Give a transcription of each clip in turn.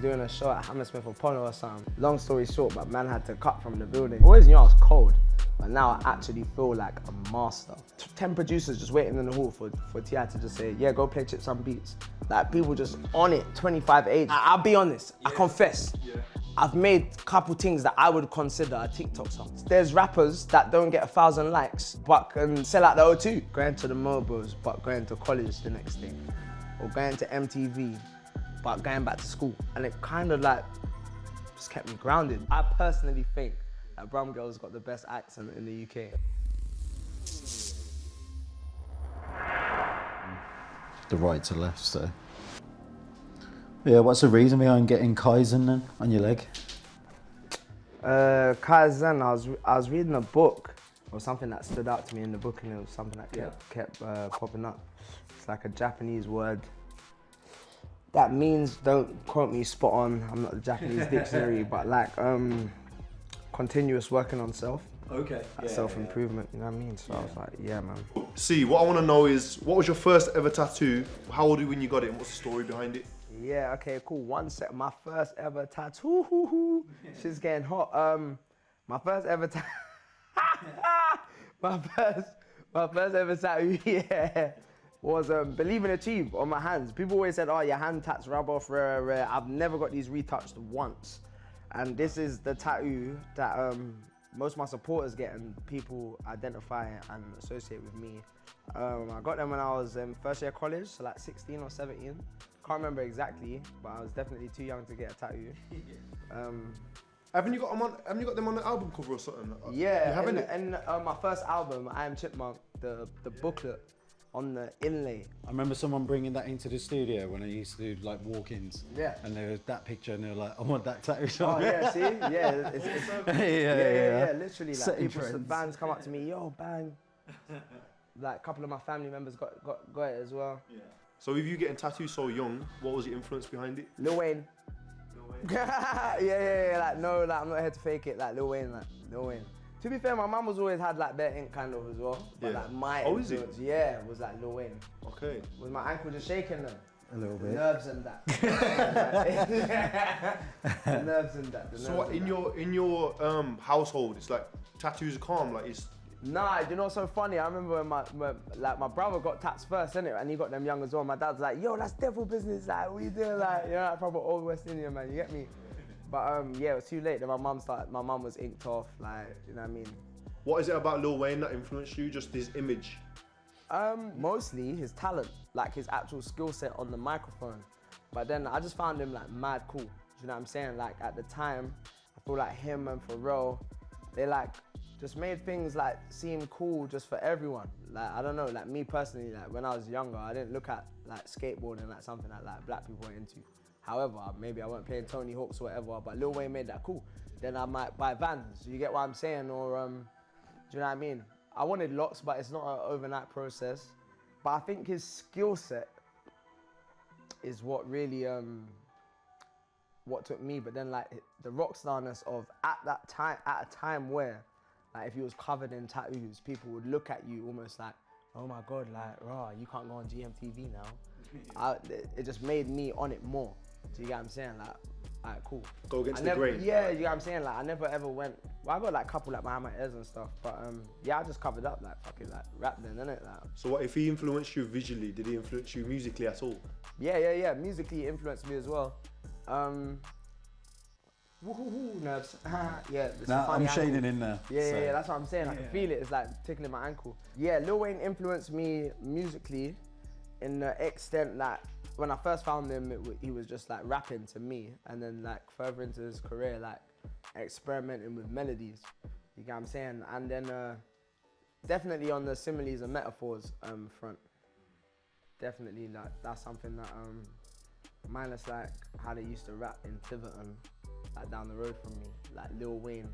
doing a show at Hammersmith Apollo or something. Long story short, but man had to cut from the building. Always knew I was cold, but now I actually feel like a master. 10 producers just waiting in the hall for T.I. to just say, yeah, go play Chips and Beats. Like people just on it, 25 age. I'll be honest, I confess. I've made a couple things that I would consider a TikTok song. There's rappers that don't get 1,000 likes, but can sell out the O2. Going to the Mobos, but going to college the next day. Or going to MTV, but going back to school. And it kind of like, just kept me grounded. I personally think that Brown Girl's got the best accent in the UK. The right to left, so. Yeah, what's the reason behind getting Kaizen then on your leg? Kaizen, I was reading a book, or something that stood out to me in the book, and it was something that kept popping up. It's like a Japanese word. That means, don't quote me spot on, I'm not the Japanese dictionary, but like continuous working on self. Okay. Self-improvement, you know what I mean? So I was like, yeah, man. See, what I want to know is, what was your first ever tattoo? How old were you when you got it, and what's the story behind it? Yeah, okay, cool. One sec. My first ever tattoo. Shit's getting hot. My first ever tattoo. my first ever tattoo, yeah, was Believe and Achieve on my hands. People always said, oh, your hand tats rub off, rare. I've never got these retouched once. And this is the tattoo that most of my supporters get and people identify and associate with me. I got them when I was in first year college, so like 16 or 17. Can't remember exactly, but I was definitely too young to get a tattoo. Haven't you got them on the album cover or something? Yeah, you haven't in my first album, I Am Chipmunk, the booklet on the inlay. I remember someone bringing that into the studio when I used to do like walk-ins. Yeah. And there was that picture and they were like, I want that tattoo. Oh yeah, see? Yeah, it's yeah, literally like people, fans come up to me, yo, bang. Like a couple of my family members got it as well. Yeah. So with you getting tattoos so young, what was the influence behind it? Lil Wayne. yeah, like no, like I'm not here to fake it, like Lil Wayne. To be fair, my mum was always had like bare ink kind of as well. But like my influence, was like Lil Wayne. Okay. Was my ankle just shaking then? A little bit. Nerves and that. The nerves and that. So what, in your household, it's like tattoos are calm, like it's. Nah, you know what's so funny? I remember when my brother got tats first, innit? And he got them young as well. My dad's like, yo, that's devil business, like, what you doing? Like, you know, like proper old West Indian, man, you get me? But yeah, it was too late. Then my mum was inked off, like, you know what I mean? What is it about Lil Wayne that influenced you, just his image? Mostly his talent, like his actual skill set on the microphone. But then I just found him like mad cool, do you know what I'm saying? Like at the time, I feel like him and Pharrell, they like, just made things like seem cool just for everyone. Like, I don't know, like me personally, like when I was younger, I didn't look at like skateboarding like something that like black people were into. However, maybe I weren't playing Tony Hawk's or whatever, but Lil Wayne made that cool. Then I might buy Vans, you get what I'm saying? Or, do you know what I mean? I wanted locks, but it's not an overnight process. But I think his skill set is what really, what took me. But then like the rock starness of at a time where, like if he was covered in tattoos, people would look at you almost like, oh my God, like, raw, you can't go on GMTV now. It just made me on it more. Do you get what I'm saying? Like, alright, cool. Go against the grain. Yeah, you get what I'm saying? Like, I never ever went, well, I got like a couple like behind my ears and stuff, but yeah, I just covered up like fucking like rap then, innit? Like, so what, if he influenced you visually, did he influence you musically at all? Yeah, musically he influenced me as well. Woohoo, nerves. Yeah, Now I'm shading in there. Yeah, that's what I'm saying. I can feel it. It's like tickling my ankle. Yeah, Lil Wayne influenced me musically in the extent that when I first found him, he was just like rapping to me, and then like further into his career, like experimenting with melodies. You get what I'm saying? And then definitely on the similes and metaphors front. Definitely like that's something that minus like how they used to rap in Tiverton. Like down the road from me, like Lil Wayne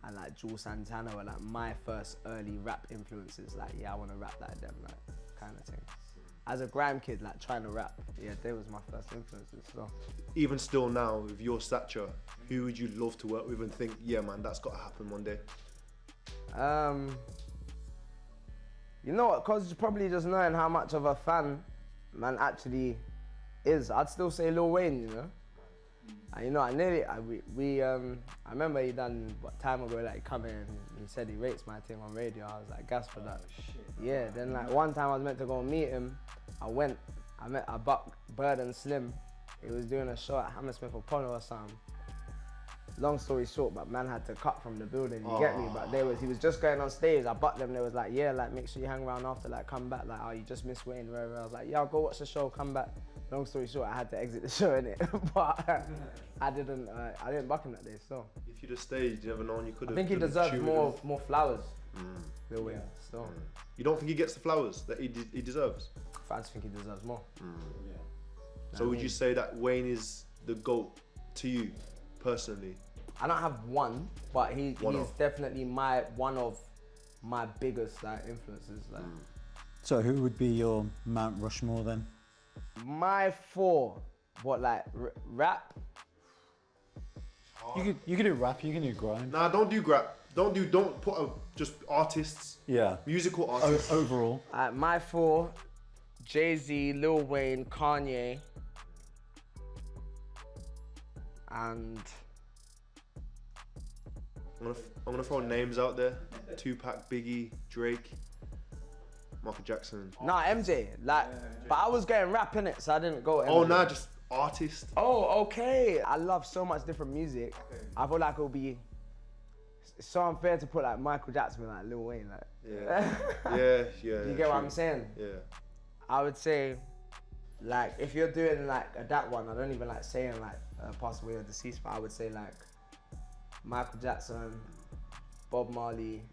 and like Jules Santana were like my first early rap influences. Like, yeah, I want to rap like them, like kind of thing. As a grime kid, like trying to rap, yeah, they was my first influences. So even still now, with your stature, who would you love to work with and think, yeah, man, that's got to happen one day? You know what? Cause probably just knowing how much of a fan man actually is, I'd still say Lil Wayne, you know. And you know, I remember he done what time ago, like he come in and he said he rates my thing on radio. I was like, gas for that. Yeah, then like one time I was meant to go meet him. I bucked Bird and Slim. He was doing a show at Hammersmith Apollo or something. Long story short, but man had to cut from the building, you get me? But he was just going on stage, I bucked them, they was like, yeah, like make sure you hang around after, like come back, like, oh, you just missed Wayne, wherever. I was like, yeah, I'll go watch the show, come back. Long story short, I had to exit the show, innit? But I didn't buck him that day, so. If you'd have stayed, you never known you could have. I think he deserves more flowers, Lil Wayne, so. You don't think he gets the flowers that he deserves? I just think he deserves more. So would you say that Wayne is the GOAT to you, personally? I don't have one, but he's definitely one of my biggest like influences. Like. So who would be your Mount Rushmore then? My 4, what like rap? You could do rap, you can do grime. Nah, don't do rap. Don't put just artists. Yeah. Musical artists. Overall. My 4, Jay-Z, Lil Wayne, Kanye, and I'm gonna throw names out there: Tupac, Biggie, Drake, Michael Jackson. Nah, MJ. Like, but I was getting rap in it, so I didn't go. MJ. Oh, nah, just artist. Oh, okay. I love so much different music. I feel like it'll be so unfair to put like Michael Jackson with like Lil Wayne. Like, yeah. You get what I'm saying? Yeah. I would say, like, if you're doing like that one, I don't even like saying like passed away or deceased, but I would say like Michael Jackson, Bob Marley,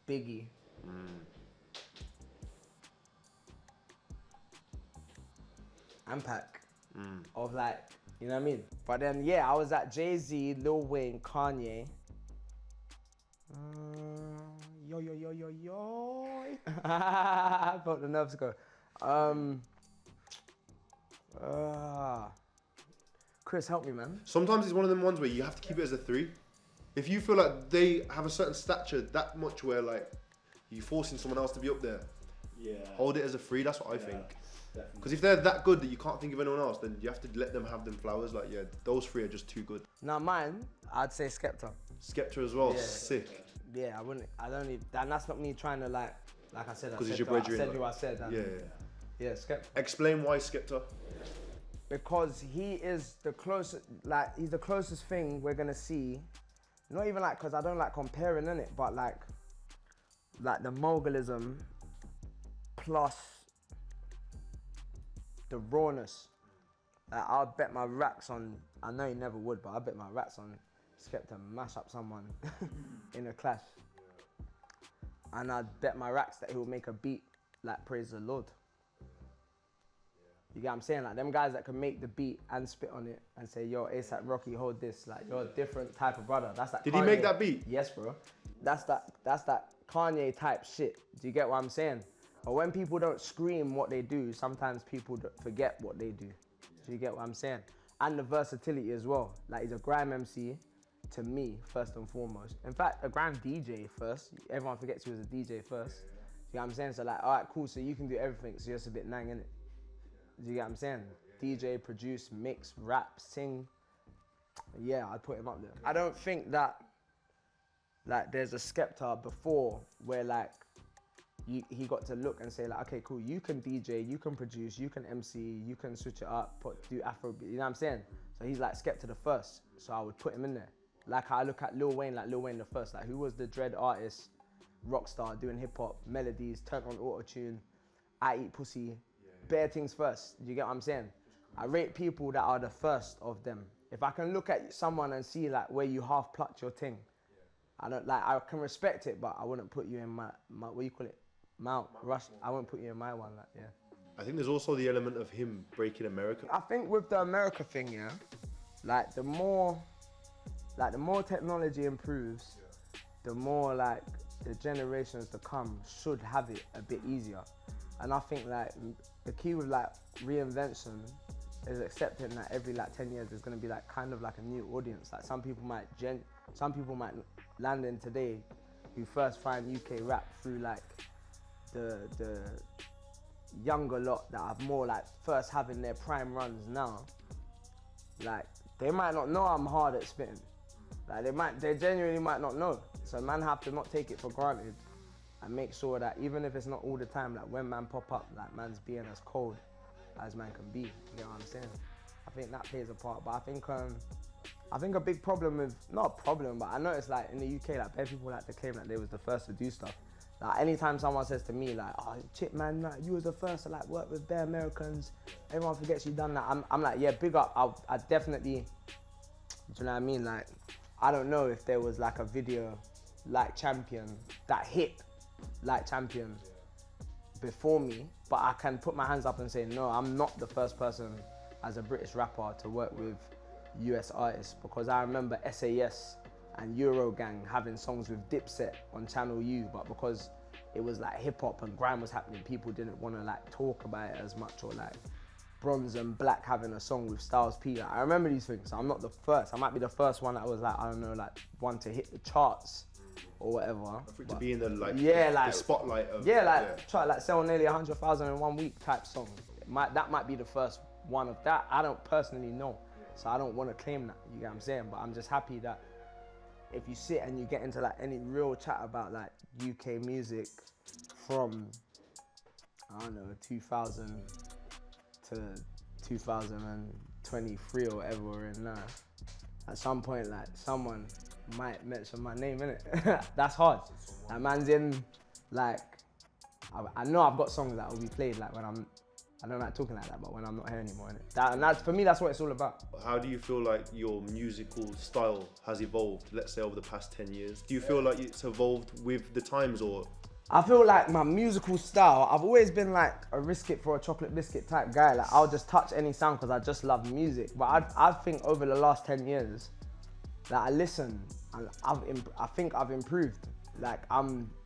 Biggie. And Pac. Of like, you know what I mean? But then yeah, I was at Jay-Z, Lil Wayne, Kanye. Yo. I felt the nerves go. Chris, help me, man. Sometimes it's one of them ones where you have to keep it as a 3. If you feel like they have a certain stature that much where like you're forcing someone else to be up there, hold it as a 3. That's what I think. Because if they're that good that you can't think of anyone else, then you have to let them have them flowers. Like, yeah, those 3 are just too good. Now mine, I'd say Skepta. Skepta as well, Yeah. sick. Yeah, I don't need, and that's not me trying to like I said, Because he's your brethren. I said who I said. And yeah, Skepta. Explain why Skepta. Because he is the closest, like he's the closest thing we're gonna see. Not even like, cause I don't like comparing in it, but like the mogulism plus the rawness. Like, I'll bet my racks on, I know he never would, but I bet my racks on Skepta mash up someone in a clash. And I'd bet my racks that he'll make a beat like Praise the Lord. You get what I'm saying? Like them guys that can make the beat and spit on it and say, yo, ASAP Rocky, hold this. Like, you're a different type of brother. That's that. Did Kanye. he make that beat? Yes, bro. That's that Kanye type shit. Do you get what I'm saying? But when people don't scream what they do, sometimes people forget what they do. Do you get what I'm saying? And the versatility as well. Like, he's a grime MC to me, first and foremost. In fact, a grime DJ first. Everyone forgets he was a DJ first. You know what I'm saying? So like, all right, cool, so you can do everything, so you're just a bit nang, innit? Do you get what I'm saying? DJ, produce, mix, rap, sing. Yeah, I'd put him up there. I don't think that like there's a Skepta before where like he got to look and say like, okay, cool, you can DJ, you can produce, you can MC, you can switch it up, do Afro, you know what I'm saying? So he's like Skepta the first, so I would put him in there. Like I look at Lil Wayne, like Lil Wayne the first, like who was the dread artist, rock star, doing hip hop, melodies, turn on auto-tune, I eat pussy, bare things first, do you get what I'm saying? I rate people that are the first of them. If I can look at someone and see like where you half plucked your thing, I can respect it, but I wouldn't put you in my what do you call it? Mount Rush. I wouldn't put you in my one, like, yeah. I think there's also the element of him breaking America. I think with the America thing, yeah, like the more technology improves, the more like the generations to come should have it a bit easier. And I think like the key with like reinvention is accepting that every like 10 years there's gonna be like kind of like a new audience. Like some people might land in today who first find UK rap through like the younger lot that are more like first having their prime runs now, like they might not know I'm hard at spitting. Like they genuinely might not know. So man have to not take it for granted and make sure that even if it's not all the time, like when man pop up, like man's being as cold as man can be. You know what I'm saying? I think that plays a part. But I think a big problem with, not a problem, but I noticed like in the UK, like bare people like to claim that they was the first to do stuff. Like anytime someone says to me like, oh chip man, like, you was the first to like work with bare Americans, everyone forgets you done that. I'm like, yeah, big up. I definitely, do you know what I mean? Like, I don't know if there was like a video like Champion that hit like Champion before me, but I can put my hands up and say, no, I'm not the first person as a British rapper to work with US artists, because I remember SAS and Eurogang having songs with Dipset on Channel U, but because it was like hip hop and grime was happening, people didn't want to like talk about it as much. Or like Bronze and Black having a song with Styles P. Like, I remember these things. So I'm not the first. I might be the first one that was like, I don't know, like one to hit the charts or whatever. For it to be in the like, yeah, the like spotlight of try like sell nearly 100,000 in 1 week type song. That might be the first one of that. I don't personally know, so I don't want to claim that. You get what I'm saying? But I'm just happy that if you sit and you get into like any real chat about like UK music from, I don't know, 2000 to 2023 or whatever we're in now, at some point like someone might mention my name, innit? That's hard. That man's in, like, I know I've got songs that will be played like when I don't like talking like that, but when I'm not here anymore, innit? And that's, for me, that's what it's all about. How do you feel like your musical style has evolved, let's say over the past 10 years? Do you feel like it's evolved with the times, or? I feel like my musical style, I've always been like a risk it for a chocolate biscuit type guy. Like I'll just touch any sound because I just love music. But I think over the last 10 years that I listen and I think I've improved. Like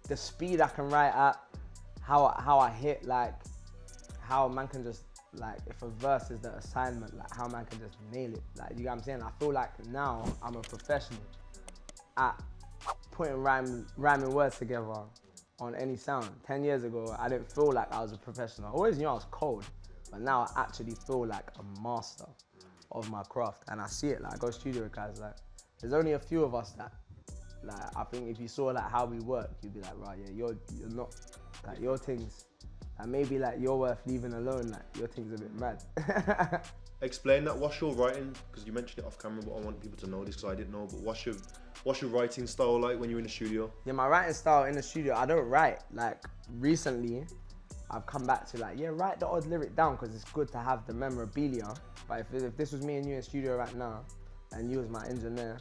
the speed I can write at, how I hit, like how man can just, like if a verse is the assignment, like how man can just nail it. Like, you know what I'm saying? I feel like now I'm a professional at putting rhyming words together on any sound. 10 years ago, I didn't feel like I was a professional. I always knew I was cold, but now I actually feel like a master of my craft. And I see it, like I go studio with guys, like there's only a few of us that, like I think if you saw like how we work, you'd be like, right, yeah, you're not, like your things, and maybe like you're worth leaving alone, like your thing's a bit mad. Explain that. What's your writing? Because you mentioned it off camera, but I want people to know this because I didn't know. But what's your writing style like when you're in the studio? Yeah, my writing style in the studio, I don't write. Like recently, I've come back to like, yeah, write the odd lyric down because it's good to have the memorabilia. But if this was me and you in studio right now, and you was my engineer,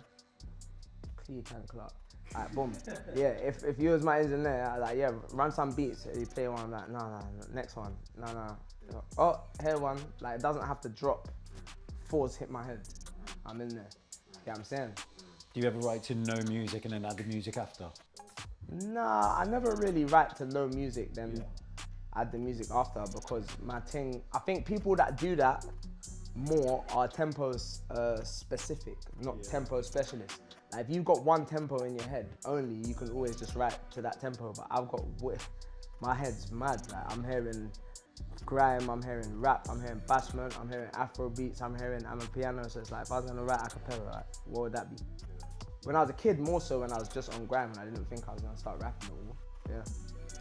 clear 10 o'clock. Alright, boom. Yeah, if you was my engineer, I like, yeah, run some beats. You play one, I'm like, no, next one, no. Oh, here one. Like, it doesn't have to drop. Fours hit my head. I'm in there. You know what I'm saying? Do you ever write to no music and then add the music after? Nah, I never really write to no music, then add the music after, because my thing, I think people that do that more are tempo specific, not tempo specialists. Like if you've got one tempo in your head only, you can always just write to that tempo. But I've got, my head's mad. Like I'm hearing grime, I'm hearing rap, I'm hearing bashment, I'm hearing Afro beats, I'm a piano. So it's like if I was gonna write a cappella, like, what would that be? When I was a kid, more so when I was just on grime and I didn't think I was gonna start rapping at all. Yeah.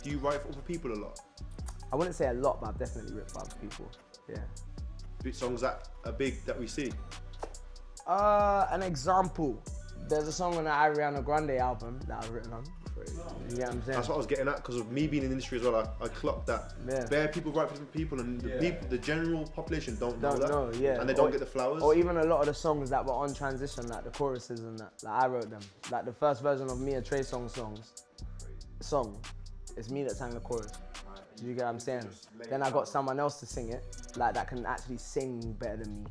Do you write for other people a lot? I wouldn't say a lot, but I've definitely written for other people. Yeah. Which songs that are big that we see? An example. There's a song on the Ariana Grande album that I've written on. You get what I'm saying? That's what I was getting at, because of me being in the industry as well, I clocked that. Yeah. Bare people write for different people, and the general population don't know that. Yeah. And they don't get the flowers. Or even a lot of the songs that were on transition, like the choruses and that, like I wrote them. Like the first version of Mia Trey song, it's me that sang the chorus. You get what I'm saying? Then I got someone else to sing it, like that can actually sing better than me.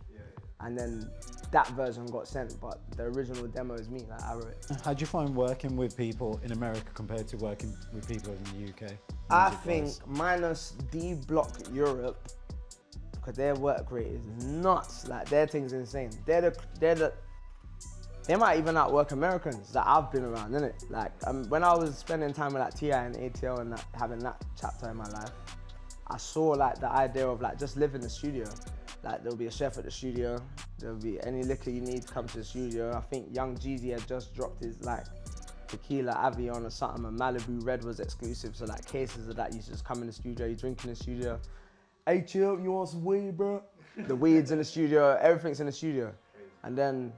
And then that version got sent, but the original demo is me, like I wrote it. How do you find working with people in America compared to working with people in the UK? I think minus D-Block Europe, because their work rate is nuts. Like their thing's insane. They might even outwork Americans that I've been around, innit? Like when I was spending time with like T.I. and ATL and that, having that chapter in my life, I saw like the idea of like just live in the studio. Like there'll be a chef at the studio, there'll be any liquor you need to come to the studio. I think Young Jeezy had just dropped his like tequila Avion or something, and Malibu Red was exclusive, so like cases of that, you just come in the studio, you drink in the studio. Hey Chip, you want some weed, bro? The weed's in the studio, everything's in the studio. And then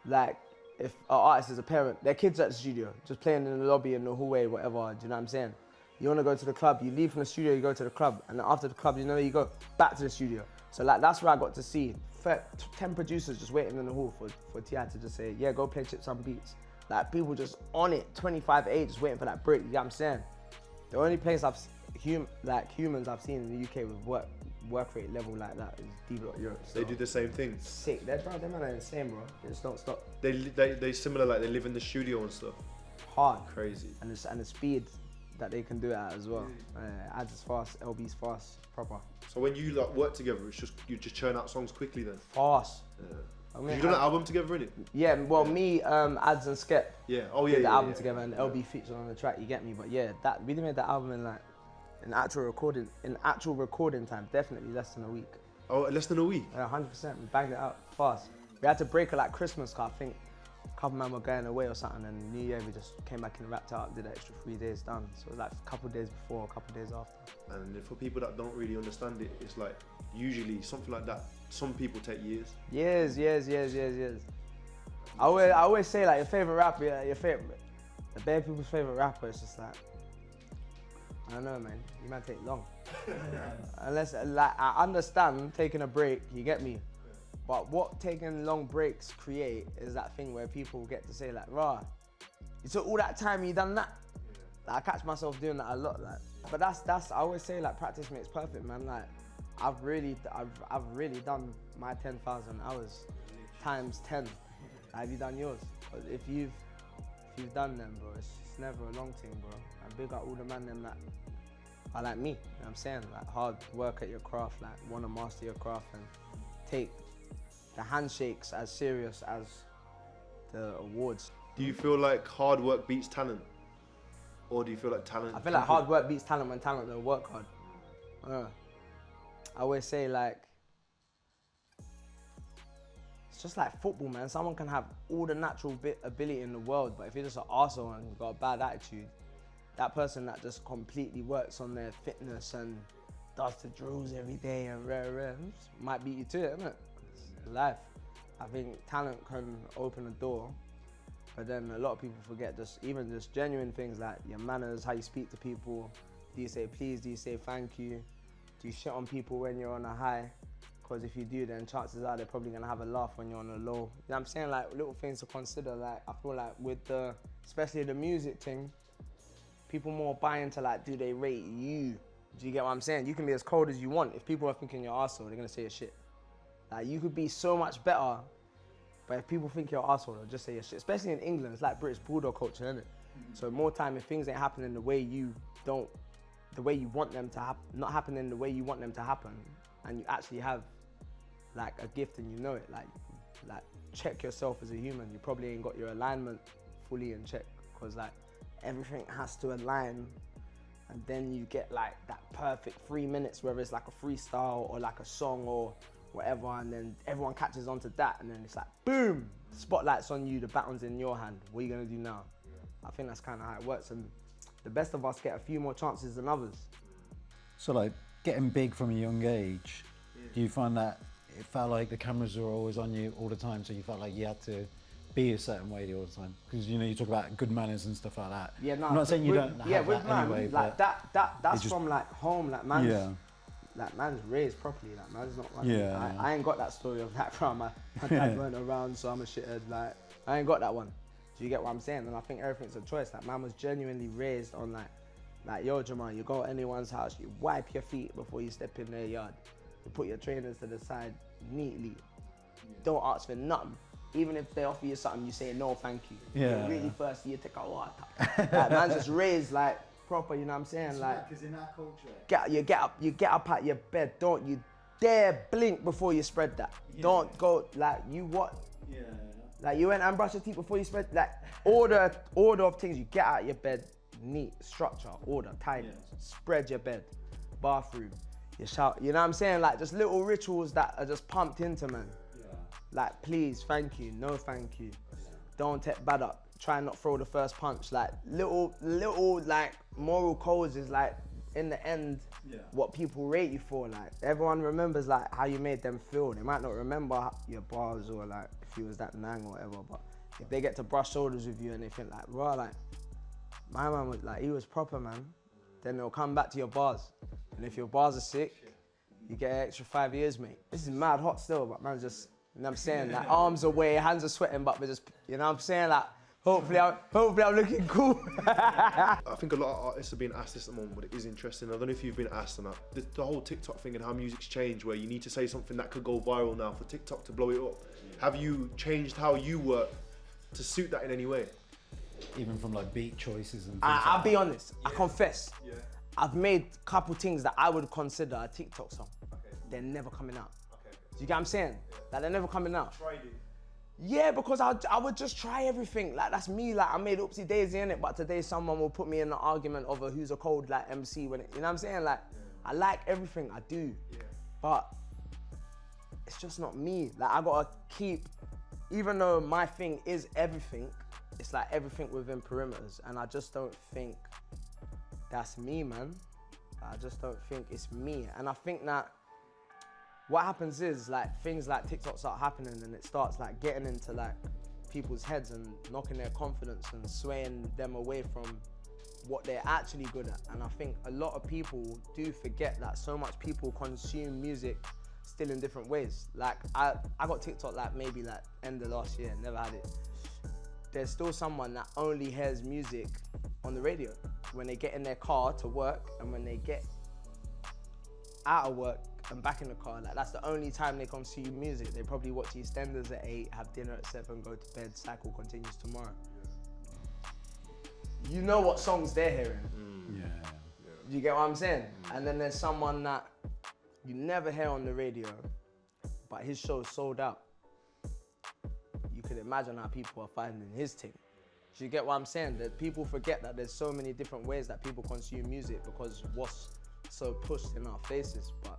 like if an artist is a parent, their kids at the studio, just playing in the lobby, in the hallway, whatever, do you know what I'm saying? You wanna go to the club, you leave from the studio, you go to the club, and then after the club, you know where you go? Back to the studio. So like that's where I got to see 10 producers just waiting in the hall for T.I. to just say, yeah, go play Chips on beats. Like people just on it, 25-8, just waiting for that break, you know what I'm saying? The only place humans I've seen in the UK with work rate level like that is D-Block Europe. So They do the same thing. sick, them man are insane, bro. They just don't stop. They similar, like they live in the studio and stuff. Hard. Crazy. And the speed that they can do it at as well. Ads is fast, LB's fast, proper. So when you like work together, it's just you just churn out songs quickly then. Fast. Yeah. I mean, You done an album together, innit? Yeah, well, me, Ads and Skep Yeah. Oh yeah. did the yeah, album yeah. together, and LB featured on the track. You get me? But yeah, that we made that album in actual recording time, definitely less than a week. Oh, less than a week. 100%. We banged it out fast. We had to break it like Christmas, cause I think a couple man were going away or something, and New Year we just came back and wrapped it up, did an extra 3 days done. So it was like a couple days before, a couple days after. And for people that don't really understand it, it's like usually something like that. Some people take years. Years. I always say like your favorite rapper, the bare people's favorite rapper is just like, I don't know, man. You might take long. Unless, like, I understand taking a break, you get me? But what taking long breaks create is that thing where people get to say like, rah, you took all that time, you done that? Like, I catch myself doing that a lot, like. But that's I always say like practice makes perfect, man. Like, I've really done my 10,000 hours times 10. Have you done yours? 'Cause if you've done them, bro, it's never a long thing, bro. And big up all the man them that are like me, you know what I'm saying? Like hard work at your craft, like wanna master your craft and take the handshakes as serious as the awards. Do you feel like hard work beats talent? Or do you feel like talent? I feel like hard work beats talent when talent don't work hard. I always say like, it's just like football, man. Someone can have all the natural ability in the world, but if you're just an arsehole and you've got a bad attitude, that person that just completely works on their fitness and does the drills every day and might beat you to it, innit? It's life. I think talent can open a door, but then a lot of people forget even just genuine things like your manners, how you speak to people. Do you say please? Do you say thank you? Do you shit on people when you're on a high? Because if you do, then chances are they're probably gonna have a laugh when you're on a low. You know what I'm saying? Like little things to consider. Like I feel like with especially the music thing, people more buy into like, do they rate you? Do you get what I'm saying? You can be as cold as you want. If people are thinking you're arsehole, they're gonna say your shit. Like you could be so much better, but if people think you're an arsehole, they'll just say your shit. Especially in England, it's like British bulldog culture, isn't it? So more time, if things ain't happening the way you want them to happen, not happening the way you want them to happen, and you actually have like a gift and you know it, like check yourself as a human. You probably ain't got your alignment fully in check, because like everything has to align, and then you get like that perfect 3 minutes, whether it's like a freestyle or like a song or whatever, and then everyone catches on to that, and then it's like boom, spotlight's on you, the baton's in your hand. What are you gonna do now? I think that's kind of how it works, and the best of us get a few more chances than others. So like getting big from a young age, do you find that it felt like the cameras were always on you all the time, so you felt like you had to be a certain way all the time? Because you know you talk about good manners and stuff like that. Yeah, no. I'm not saying you don't have with that man, anyway, like but that's just, from like home, like man's, yeah, like man's raised properly, like man's not. Yeah. I ain't got that story of that from my dad weren't around, so I'm a shithead. Like I ain't got that one. Do you get what I'm saying? And I think everything's a choice. Like man was genuinely raised on like yo Jamal, you go to anyone's house, you wipe your feet before you step in their yard. You put your trainers to the side neatly. Don't ask for nothing. Even if they offer you something, you say no, thank you. Yeah. You're really thirsty, you take a water. Like man's just raised like proper, you know what I'm saying? Like because in that culture, you get up out your bed. Don't you dare blink before you spread that. Yeah. Don't go like you what? yeah, Like you went and brush your teeth before you spread, like order of things. You get out of your bed, neat, structure, order, tidy, Yeah. spread your bed. bathroom, you shout, you know what I'm saying? Like just little rituals that are just pumped into man. Like please, thank you, no thank you. Don't take bad up, try and not throw the first punch. Like little like moral codes is like in the end what people rate you for. Like everyone remembers like how you made them feel. They might not remember your bars or like if you was that nang or whatever, but if they get to brush shoulders with you and they think like, bro, like my man was like, he was proper, man, then they'll come back to your bars. And if your bars are sick, you get an extra 5 years, mate. This is mad hot still, but man, just, you know what I'm saying? Like arms away, hands are sweating, but we're just, you know what I'm saying? Like hopefully I'm looking cool. I think a lot of artists are being asked this at the moment, but it is interesting. I don't know if you've been asked on that. The whole TikTok thing and how music's changed, where you need to say something that could go viral now for TikTok to blow it up. Have you changed how you work to suit that in any way? Even from like beat choices and things I'll be honest, I confess. I've made a couple things that I would consider a TikTok song. They're never coming out. Do you get what I'm saying? Like they're never coming out. Tried it. Yeah, because I would just try everything. Like that's me. Like I made Oopsie Daisy in it, but today someone will put me in an argument over who's a cold like MC when it, you know what I'm saying? Like I like everything I do, but it's just not me. Like I gotta keep, even though my thing is everything, it's like everything within perimeters, and I just don't think that's me, man. I just don't think it's me, and I think that what happens is like things like TikTok start happening and it starts like getting into like people's heads and knocking their confidence and swaying them away from what they're actually good at. And I think a lot of people do forget that so much people consume music still in different ways. Like I got TikTok like maybe like end of last year, never had it. There's still someone that only hears music on the radio when they get in their car to work and when they get out of work and back in the car. Like that's the only time they consume music. They probably watch EastEnders at 8, have dinner at 7, go to bed, cycle continues tomorrow. You know what songs they're hearing. You get what I'm saying? And then there's someone that you never hear on the radio, but his show's sold out. You could imagine how people are finding his thing. Do you get what I'm saying? That people forget that there's so many different ways that people consume music because what's so pushed in our faces. But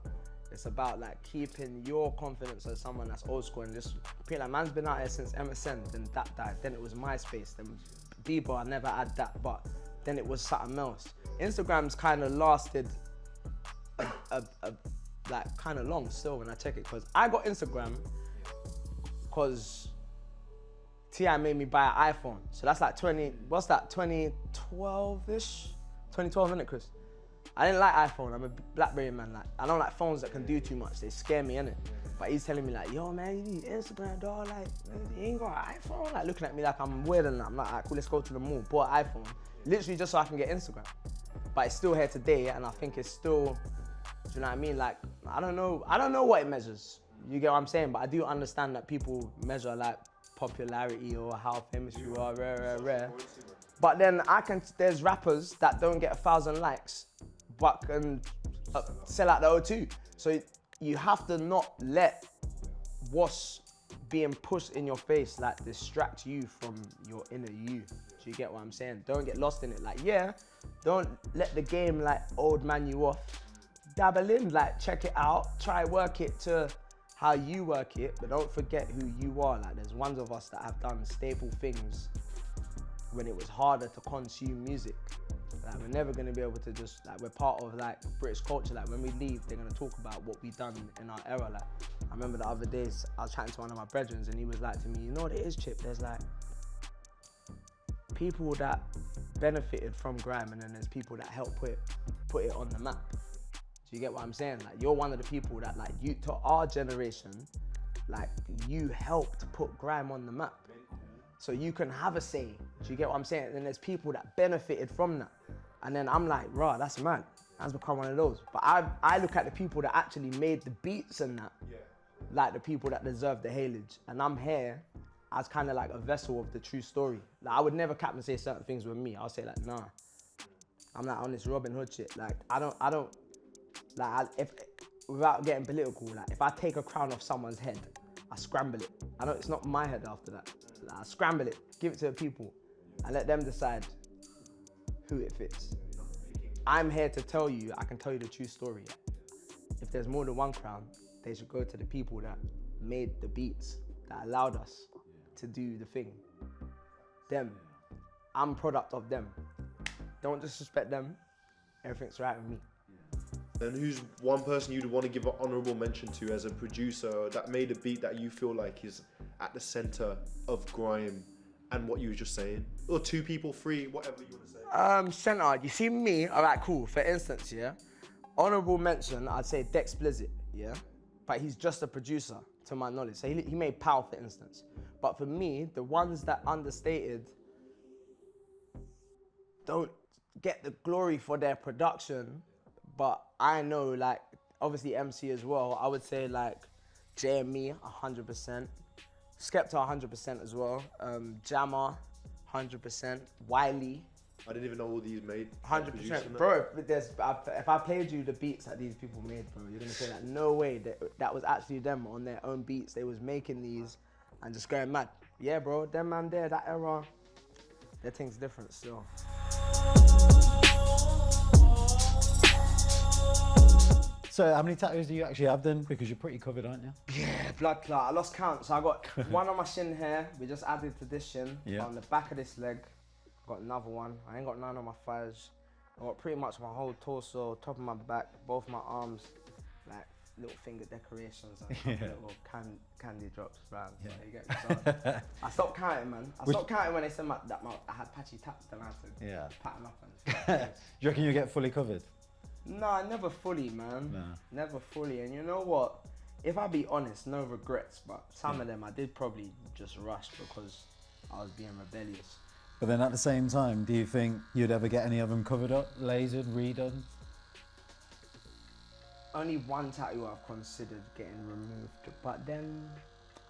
it's about like keeping your confidence as someone that's old school and just feel like man's been out here since MSN, then that died, then it was MySpace, then Bieber, I never had that, but then it was something else. Instagram's kind of lasted like kind of long still when I check it, because I got Instagram because T.I. made me buy an iPhone. So that's like 2012-ish? 2012, innit, Chris? I didn't like iPhone, I'm a BlackBerry man. Like, I don't like phones that can do too much, they scare me, innit? But he's telling me like, yo man, you need Instagram, dog, like, you ain't got an iPhone? Like looking at me like I'm weird and that. I'm like, alright, cool, let's go to the mall, bought an iPhone. Literally just so I can get Instagram. But it's still here today and I think it's still, do you know what I mean? Like, I don't know what it measures. You get what I'm saying? But I do understand that people measure like popularity or how famous you are, rare. But then there's rappers that don't get 1,000 likes, but can sell out the O2. So you have to not let what's being pushed in your face like distract you from your inner you. Do you get what I'm saying? Don't get lost in it. Like, yeah, don't let the game like old man you off. Dabble in, like check it out, try work it to how you work it, but don't forget who you are. Like there's ones of us that have done staple things when it was harder to consume music. Like we're never gonna be able to just, like we're part of like British culture. Like when we leave, they're gonna talk about what we've done in our era. Like I remember the other days, I was chatting to one of my brethren and he was like to me, you know what it is, Chip? There's like people that benefited from grime and then there's people that helped put it on the map. Do you get what I'm saying? Like you're one of the people that like you, to our generation, like you helped put grime on the map. So you can have a say. Do you get what I'm saying? And there's people that benefited from that. And then I'm like, rah, that's mad. That's become one of those. But I look at the people that actually made the beats and that, like the people that deserve the hailage. And I'm here as kind of like a vessel of the true story. Like I would never cap and say certain things with me. I'll say like, nah. I'm like on this Robin Hood shit. Like I don't, like if without getting political, like if I take a crown off someone's head, I scramble it. It's not my head after that. Like, I scramble it, give it to the people, and let them decide who it fits. I'm here to tell you, I can tell you the true story. If there's more than one crown, they should go to the people that made the beats, that allowed us to do the thing. Them. I'm product of them. Don't disrespect them. Everything's right with me. And who's one person you'd want to give an honourable mention to as a producer that made a beat that you feel like is at the centre of grime and what you were just saying? Or two people, three, whatever you want to say. Centre, you see me, all right, cool. For instance, yeah, honourable mention, I'd say Dex Blizzard, yeah? But he's just a producer, to my knowledge. So he made Pow, for instance. But for me, the ones that understated don't get the glory for their production, but I know, like, obviously MC as well, I would say, like, JME, 100%. Skepta, 100% as well. Jammer, 100%. Wiley. I didn't even know all these made. 100%. Bro, if I played you the beats that these people made, bro, you're gonna say that no way that was actually them on their own beats. They was making these and just going mad. Yeah, bro, them man there, that era, their thing's different still. So how many tattoos do you actually have then? Because you're pretty covered, aren't you? Yeah, blood clot. I lost count. So I got one on my shin here. We just added to this shin. Yeah. On the back of this leg, got another one. I ain't got none on my thighs. I got pretty much my whole torso, top of my back, both my arms, like little finger decorations and little candy drops around. Yeah. So you get me? So I stopped counting, man. I stopped counting when they said I had patchy taps, then I had to pat them up and Do you reckon you get fully covered? No, never fully, man. No. Never fully. And you know what? If I be honest, no regrets, but some of them I did probably just rush because I was being rebellious. But then at the same time, do you think you'd ever get any of them covered up, lasered, redone? Only one tattoo I've considered getting removed, but then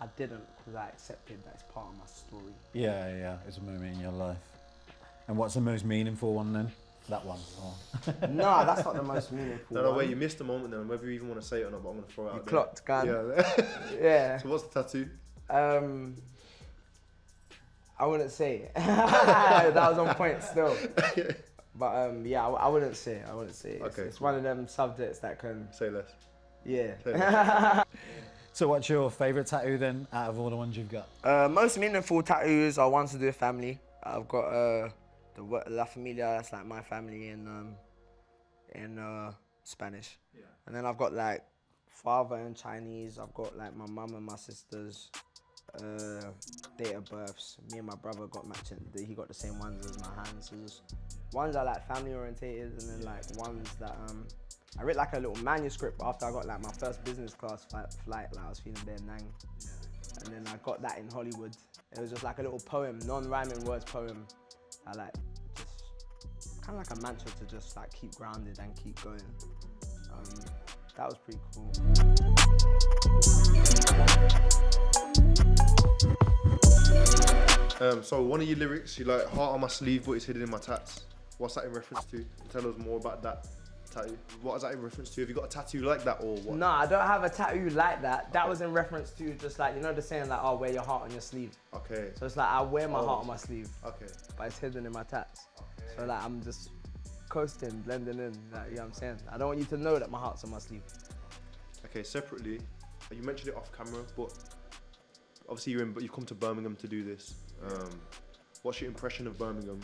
I didn't because I accepted that it's part of my story. Yeah, it's a moment in your life. And what's the most meaningful one then? That one. Oh. No, that's not the most meaningful No, one. wait, you missed a moment then, whether you even want to say it or not, but I'm going to throw it out there. Clocked, gun. Yeah. Yeah. So what's the tattoo? I wouldn't say it. That was on point still. But yeah, I wouldn't say it. I wouldn't say it. Okay. It's one of them subjects that can... Say less. Yeah. Say less. So what's your favourite tattoo then, out of all the ones you've got? Most meaningful tattoos are ones to do with family. I've got the La Familia, that's like my family in Spanish. Yeah. And then I've got like father in Chinese. I've got like my mum and my sisters. Date of births. Me and my brother got matching. He got the same ones as my hands. So just ones are like family orientated, and then like ones that I read like a little manuscript after I got like my first business class flight. Like I was feeling bare nang, and then I got that in Hollywood. It was just like a little poem, non-rhyming words poem. I like just kind of like a mantra to just like keep grounded and keep going. That was pretty cool. So one of your lyrics, you like heart on my sleeve, but it's hidden in my tats. What's that in reference to? Tell us more about that tattoo. What is that in reference to? Have you got a tattoo like that or what? No, I don't have a tattoo like that. That was in reference to just like, you know the saying like, oh, wear your heart on your sleeve. Okay. So it's like, I wear my heart on my sleeve. Okay. But it's hidden in my tats. Okay. So like, I'm just coasting, blending in, like, you know what I'm saying? I don't want you to know that my heart's on my sleeve. Okay, separately, you mentioned it off camera, but obviously you've come to Birmingham to do this. What's your impression of Birmingham?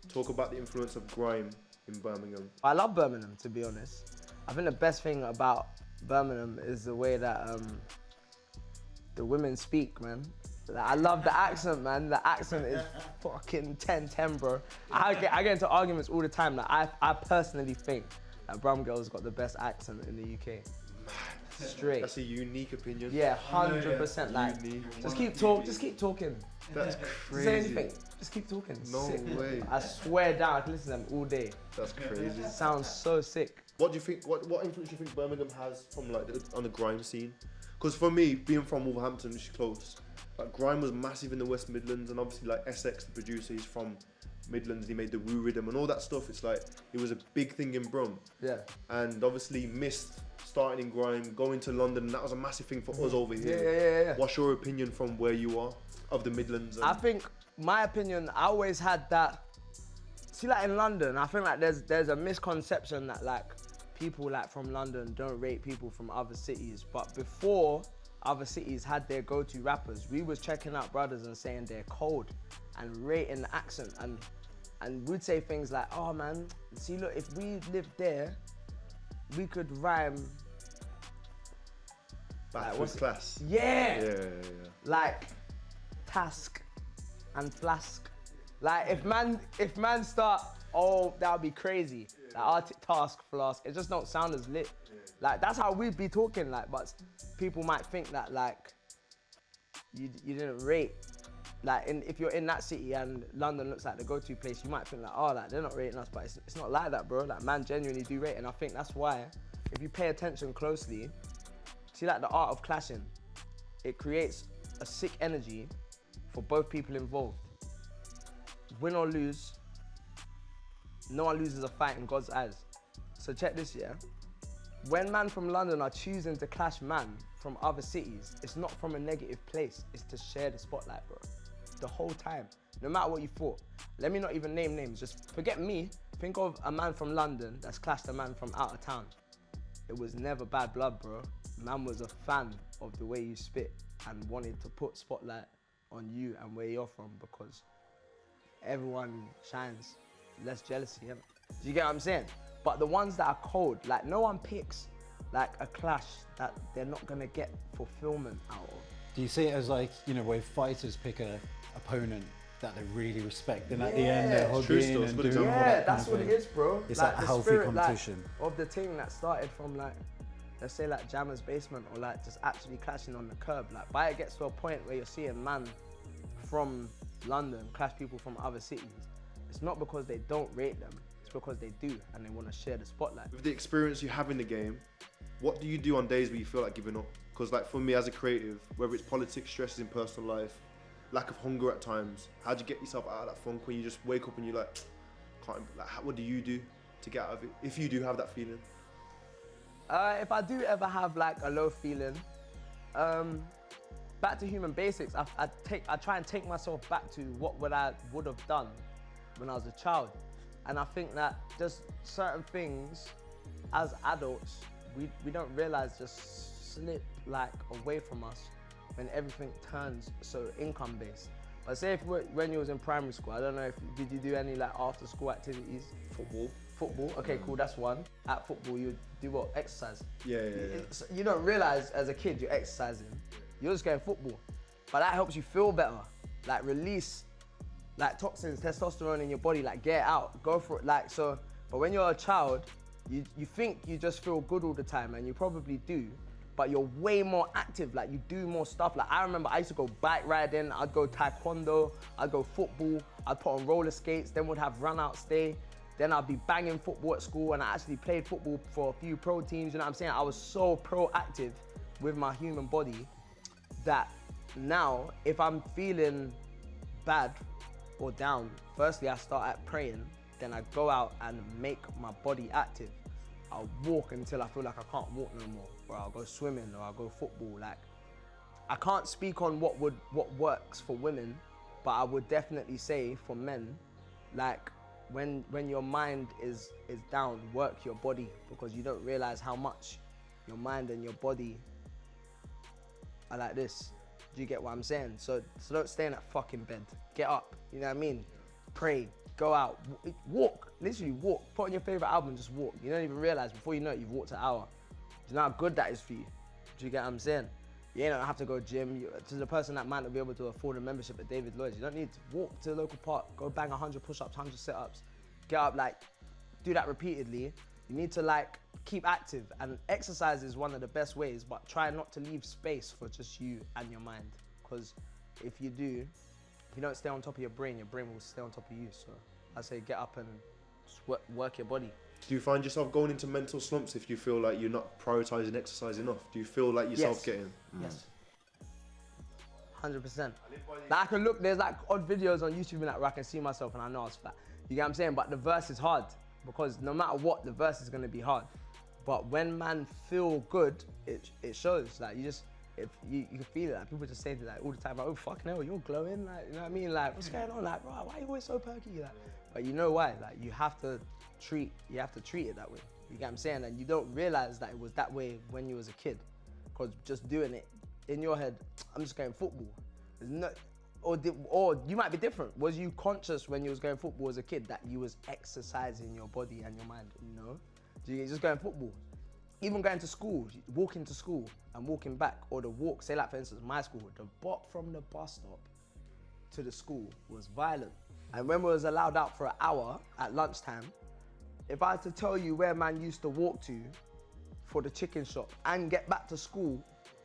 Talk about the influence of grime in Birmingham. I love Birmingham, to be honest. I think the best thing about Birmingham is the way that the women speak, man. Like, I love the accent, man. The accent is fucking 10-10, bro. I get into arguments all the time. Like, I personally think that Brum Girl's got the best accent in the UK. Straight. That's a unique opinion. Yeah, 100%. Like, unique. just keep talking. That's crazy. Say anything. Just keep talking. No sick. way. I swear down, I can listen to them all day. That's crazy. Sounds so sick. What do you think? What influence do you think Birmingham has from like on the grime scene? Because for me, being from Wolverhampton, which is close, like grime was massive in the West Midlands, and obviously like Essex, the producer, he's from Midlands. He made the Woo Rhythm and all that stuff. It's like it was a big thing in Brum. Yeah. And obviously missed starting in grime, going to London, and that was a massive thing for us over here. Yeah. What's your opinion from where you are of the Midlands? I think my opinion, I always had that see, like in London, I think like there's a misconception that like people like from London don't rate people from other cities. But before other cities had their go-to rappers, we was checking out brothers and saying they're cold and rating the accent, and we'd say things like, oh man, see look, if we lived there, we could rhyme. Back Like, with class. Yeah. Yeah. Like task and flask. Like if man start, oh, that would be crazy. Like task, flask, it just don't sound as lit. Like that's how we'd be talking, like, but people might think that like you didn't rate. Like if you're in that city and London looks like the go-to place, you might think like, oh, like they're not rating us, but it's not like that, bro. Like man genuinely do rate, and I think that's why if you pay attention closely, see like the art of clashing, it creates a sick energy for both people involved. Win or lose, no one loses a fight in God's eyes. So check this, yeah? When man from London are choosing to clash man from other cities, it's not from a negative place, it's to share the spotlight, bro. The whole time, no matter what you thought. Let me not even name names, just forget me. Think of a man from London that's clashed a man from out of town. It was never bad blood, bro. Man was a fan of the way you spit and wanted to put spotlight on you and where you're from, because everyone shines, less jealousy, innit? Do you get what I'm saying? But the ones that are cold, like no one picks like a clash that they're not gonna get fulfillment out of. Do you see it as like, you know, where fighters pick a opponent that they really respect, and at the end they're hugging and doing all that Yeah, kind that's of what thing? it is, bro. It's like a the healthy spirit, competition. Like, of the thing that started from like, let's say like Jammer's basement, or like just actually clashing on the curb. Like, by it gets to a point where you're seeing man from London clash people from other cities. It's not because they don't rate them, it's because they do and they want to share the spotlight. With the experience you have in the game, what do you do on days where you feel like giving up? Because like for me as a creative, whether it's politics, stresses in personal life, lack of hunger at times, how do you get yourself out of that funk when you just wake up and you're like, can't, like, what do you do to get out of it? If you do have that feeling. If I do ever have like a low feeling, back to human basics, I try and take myself back to what I would have done when I was a child. And I think that just certain things as adults, we don't realize just slip like away from us when everything turns so income based. But say when you was in primary school, I don't know did you do any like after school activities? Football, okay, cool, that's one. At football, you do what? Exercise. Yeah. You don't realize as a kid you're exercising, you're just going football. But that helps you feel better, like release like toxins, testosterone in your body, like get it out, go for it, like so. But when you're a child, you think you just feel good all the time, and you probably do, but you're way more active, like you do more stuff. Like I remember I used to go bike riding, I'd go taekwondo, I'd go football, I'd put on roller skates, then would have run out stay, then I'd be banging football at school, and I actually played football for a few pro teams, you know what I'm saying? I was so proactive with my human body that now if I'm feeling bad or down, firstly I start at praying, then I go out and make my body active. I'll walk until I feel like I can't walk no more, or I'll go swimming, or I'll go football. Like, I can't speak on what works for women, but I would definitely say for men, like when your mind is down, work your body, because you don't realize how much your mind and your body are like this. Do you get what I'm saying? So don't stay in that fucking bed. Get up, you know what I mean? Pray, go out, walk, literally walk. Put on your favorite album, just walk. You don't even realize, before you know it, you've walked an hour. Do you know how good that is for you? Do you get what I'm saying? You don't have to go gym. To the person that might not be able to afford a membership at David Lloyd's, you don't need to walk to the local park, go bang 100 push-ups, 100 sit-ups, get up, like, do that repeatedly. You need to like keep active, and exercise is one of the best ways, but try not to leave space for just you and your mind. Because if you do, if you don't stay on top of your brain will stay on top of you. So I say get up and just work your body. Do you find yourself going into mental slumps if you feel like you're not prioritizing exercise enough? Do you feel like yourself getting? Yes. 100%. Like I can look, there's like odd videos on YouTube where I can see myself and I know I was fat. You get what I'm saying? But the verse is hard, because no matter what, the verse is gonna be hard. But when man feel good, it shows. Like if you can feel it, like people just say it like all the time, like, oh fucking hell, you're glowing, like, you know what I mean? Like, what's going on? Like, bro, why are you always so perky? Like, but you know why? Like, you have to treat it that way. You get what I'm saying? And you don't realize that it was that way when you was a kid. Because just doing it in your head, I'm just going football. There's no, or you might be different. Was you conscious when you was going football as a kid that you was exercising your body and your mind? No. You're just going football. Even going to school, walking to school and walking back, or the walk, say like for instance, my school, the walk from the bus stop to the school was violent. And when we was allowed out for an hour at lunchtime, if I had to tell you where man used to walk to for the chicken shop and get back to school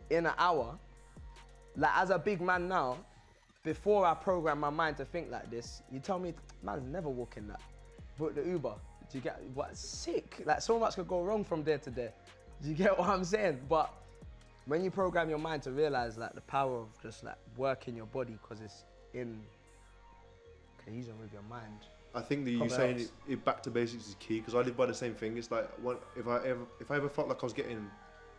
in an hour, like as a big man now, before I program my mind to think like this, you tell me, man's never walking that. Book the Uber. Do you get what? Sick. Like so much could go wrong from there to there. Do you get what I'm saying? But when you program your mind to realize like the power of just like working your body because it's in cohesion with your mind. I think that you saying it back to basics is key because I live by the same thing. It's like if I ever felt like I was getting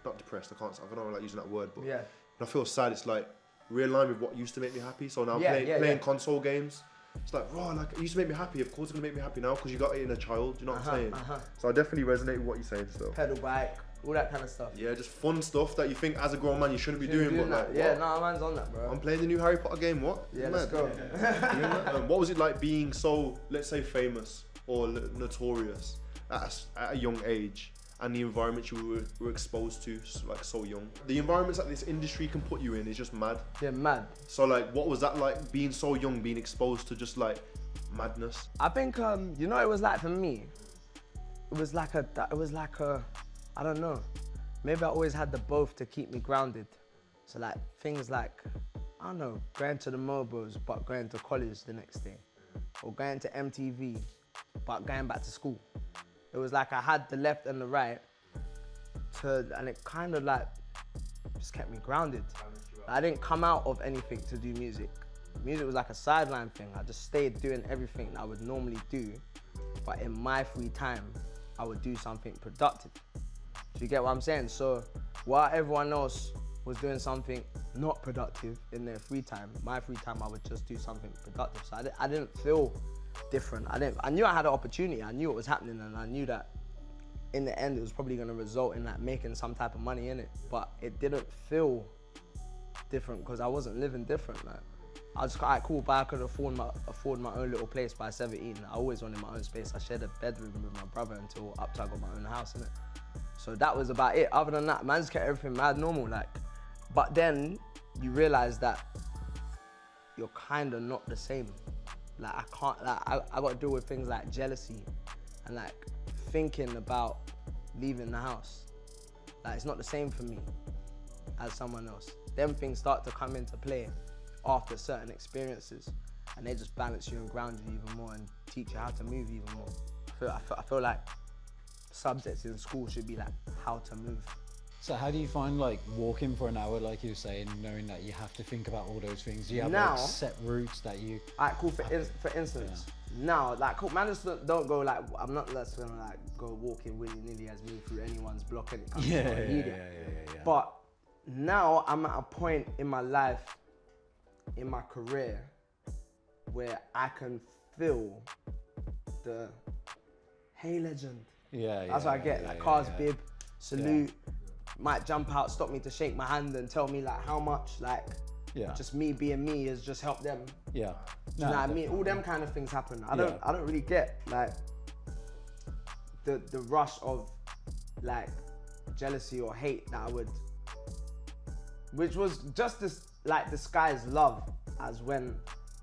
not depressed, I don't like using that word, but yeah. when I feel sad, it's like realign with what used to make me happy. So now playing console games. It's like, bro, like it used to make me happy. Of course, it's gonna make me happy now because you got it in a child. You know what I'm saying? So I definitely resonate with what you're saying still. Pedal bike, all that kind of stuff. Yeah, just fun stuff that you think as a grown man you shouldn't be doing. But that. like, yeah, no, man's on that, bro. I'm playing the new Harry Potter game. What? Yeah, let's go. What was it like being so, let's say, famous or notorious at a young age? And the environment you were exposed to, like so young. The environments that this industry can put you in is just mad. Yeah, mad. So like, what was that like, being so young, being exposed to just like madness? I think, you know what it was like for me? It was like a, I don't know. Maybe I always had the both to keep me grounded. So like, things like, I don't know, going to the Mobos, but going to college the next day. Or going to MTV, but going back to school. It was like I had the left and the right, and it kind of like just kept me grounded. I didn't come out of anything to do music. Music was like a sideline thing. I just stayed doing everything that I would normally do, but in my free time, I would do something productive. Do you get what I'm saying? So while everyone else was doing something not productive in their free time, my free time, I would just do something productive. So I didn't feel different. I knew I had an opportunity. I knew what was happening, and I knew that in the end it was probably going to result in like making some type of money in it. But it didn't feel different because I wasn't living different. Like I was quite cool, but I could afford my own little place by 17. I always wanted my own space. I shared a bedroom with my brother until up till I got my own house, innit? So that was about it. Other than that, man, just kept everything mad normal. Like, but then you realize that you're kind of not the same. Like I can't, like I got to deal with things like jealousy and like thinking about leaving the house. Like it's not the same for me as someone else. Them things start to come into play after certain experiences, and they just balance you and ground you even more and teach you how to move even more. I feel like subjects in school should be like how to move. So how do you find like walking for an hour, like you were saying, knowing that you have to think about all those things? Do you have now, like set routes that you... Alright, cool, for instance, now, like, cool, man, just don't go like, I'm not just gonna like go walking willy-nilly as me through anyone's block and it comes to yeah. But now I'm at a point in my life, in my career, where I can feel the, hey legend. That's what I get, like cars, bib, salute, might jump out, stop me to shake my hand and tell me like how much like just me being me has just helped them. Do you know what I mean? All them kind of things happen. I don't really get like the rush of like jealousy or hate that I would, which was just this like disguised love as when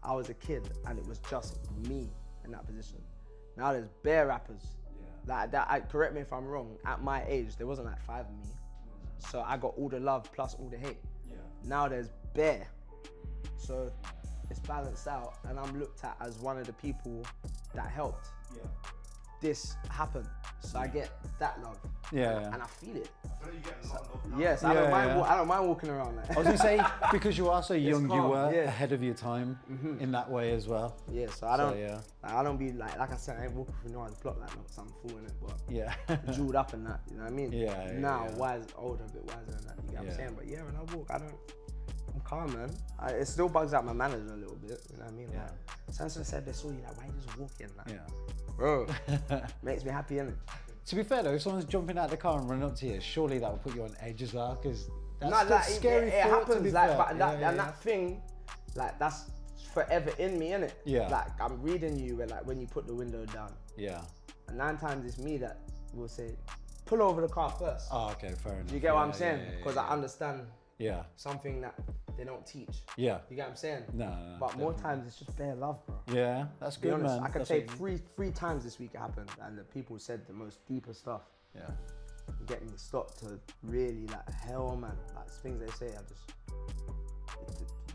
I was a kid and it was just me in that position. Now there's bare rappers. Like that, correct me if I'm wrong, at my age, there wasn't like 5 of me. So I got all the love plus all the hate. Now there's bare. So it's balanced out and I'm looked at as one of the people that helped. this happen. So I get that love. Yeah. And I feel it. I feel like you get a lot of love now. Yes, I don't mind walking around like I was gonna say, because you are so young, you calm, were yeah. ahead of your time in that way as well. Yeah, so I don't, yeah. I don't be like I said, I ain't walking through no one's block like something fool in it, but Yeah. jeweled up and that, you know what I mean? Yeah, Now, yeah. wise, older, a bit wiser and that, you get what Yeah. I'm saying? But yeah, when I walk, I'm calm, man. It still bugs out my manager a little bit, you know what I mean? Yeah. Like, Sansa said they saw you, like, why you just walking? Like, Yeah. bro, makes me happy, innit? To be fair though, if someone's jumping out of the car and running up to you, surely that will put you on edge as well, because that's No, the like, scary it thought, to happens, be like, fair. but that, Yeah, and yeah. that thing, like, that's forever in me, innit? Yeah. Like, I'm reading you, where, like, when you put the window down, Yeah. and 9 times it's me that will say, pull over the car first. Oh, okay, fair enough. Do you get what I'm Yeah, saying? yeah, Because yeah, I understand Yeah. something that they don't teach. Yeah. You get what I'm saying? No, But more times it's just bare love, bro. Yeah, that's To be good, honest, man. I could That's say what- three times this week it happened, and the people said the most deeper stuff. Yeah. Get me stopped to really like hell, man. Like things they say, it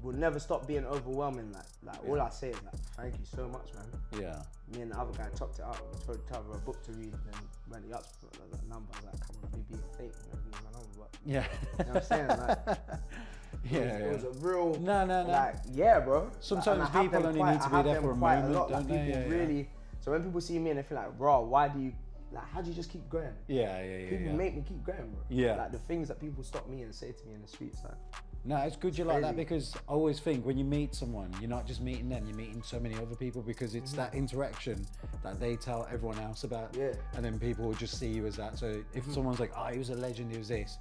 will never stop being overwhelming. Like all I say is like, thank you so much, man. Yeah. Me and the other guy chopped it up. We told each other a book to read, and then when he asked for that number, I was like, come on, me being fake, you know, read my number. But Yeah. you know what I'm saying? Like, Yeah. it was a real. No. Like, yeah, bro. Sometimes Like, and I have people them only quite- need to I be have there them for a quite moment, lot. don't Like, they? people Yeah, really. So when people see me and they feel like, bro, why do you, like, how do you just keep going? Yeah, yeah. People make me keep going, bro. Yeah. Like the things that people stop me and say to me in the streets, like. No, it's good you like that, crazy. because I always think when you meet someone, you're not just meeting them, you're meeting so many other people, because it's that interaction that they tell everyone else about. Yeah. And then people will just see you as that. So if someone's like, oh, he was a legend, he was this,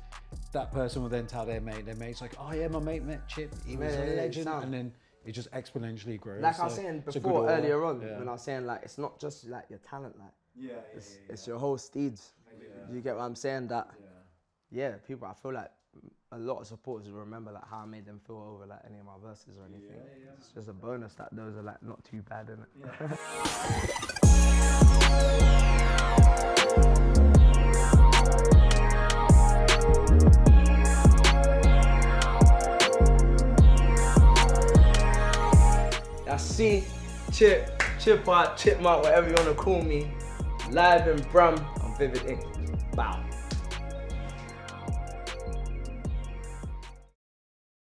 that person will then tell their mate's like, oh yeah, my mate met Chip, he was a legend. sound. And then it just exponentially grows. Like I was So saying it's a good before, aura. earlier on, Yeah. when I was saying like, it's not just like your talent, like, Yeah, it's your whole steeds. You get what I'm saying? That, yeah, people, I feel like a lot of supporters will remember like how I made them feel over like any of my verses or anything. It's just a bonus that those are like not too bad, innit? I see Chip, chipmunk, whatever you wanna call me, live in Brum on Vivid Ink. Bow.